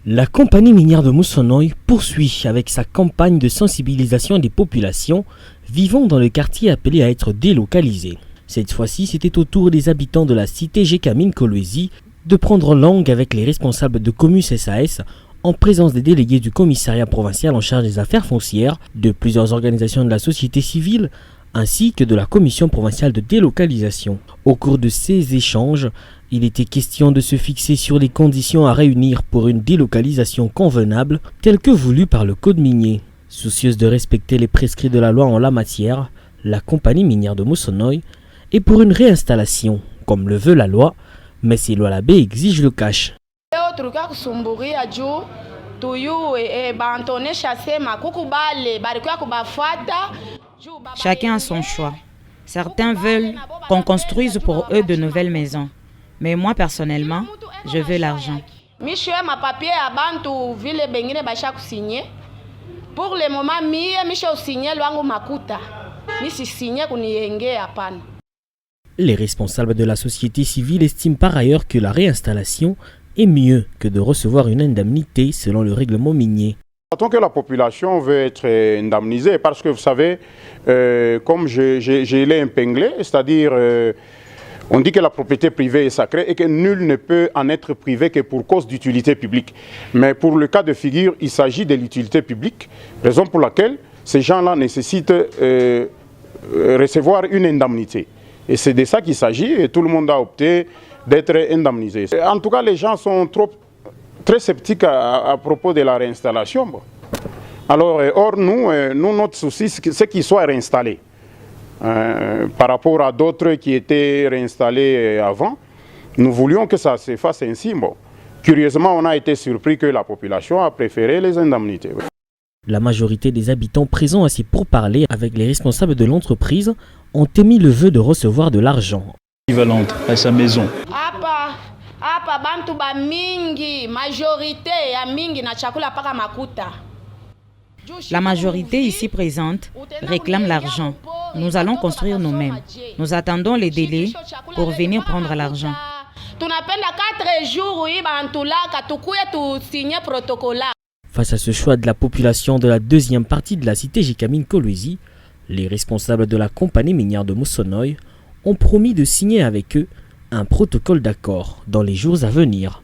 La compagnie minière de Moussonoï poursuit avec sa campagne de sensibilisation des populations vivant dans le quartier appelé à être délocalisées. Cette fois-ci, c'était au tour des habitants de la cité Gécamine Kolwezi de prendre langue avec les responsables de Comus SAS en présence des délégués du commissariat provincial en charge des affaires foncières, de plusieurs organisations de la société civile, ainsi que de la commission provinciale de délocalisation. Au cours de ces échanges, il était question de se fixer sur les conditions à réunir pour une délocalisation convenable telle que voulue par le code minier. Soucieuse de respecter les prescrits de la loi en la matière, la compagnie minière de Moussonoï est pour une réinstallation, comme le veut la loi, mais si loi la B exige le cash. Chacun a son choix. Certains veulent qu'on construise pour eux de nouvelles maisons. Mais moi, personnellement, je veux l'argent. Pour le moment, les responsables de la société civile estiment par ailleurs que la réinstallation est mieux que de recevoir une indemnité selon le règlement minier. Tant que la population veut être indemnisée, parce que vous savez, comme je l'ai épinglé, c'est-à-dire on dit que la propriété privée est sacrée et que nul ne peut en être privé que pour cause d'utilité publique. Mais pour le cas de figure, il s'agit de l'utilité publique, raison pour laquelle ces gens-là nécessitent recevoir une indemnité. Et c'est de ça qu'il s'agit et tout le monde a opté d'être indemnisé. En tout cas, les gens sont très sceptiques à propos de la réinstallation. Bon. Alors, or, nous, notre souci, c'est qu'ils soient réinstallés. Par rapport à d'autres qui étaient réinstallés avant, nous voulions que ça se fasse ainsi. Bon. Curieusement, on a été surpris que la population a préféré les indemnités. La majorité des habitants présents à ces pourparlers avec les responsables de l'entreprise ont émis le vœu de recevoir de l'argent. Équivalente à sa maison. La majorité ici présente réclame l'argent. Nous allons construire nous-mêmes. Nous attendons les délais pour venir prendre l'argent. Face à ce choix de la population de la deuxième partie de la cité Gécamine Kolwezi, les responsables de la compagnie minière de Moussonoï ont promis de signer avec eux un protocole d'accord dans les jours à venir.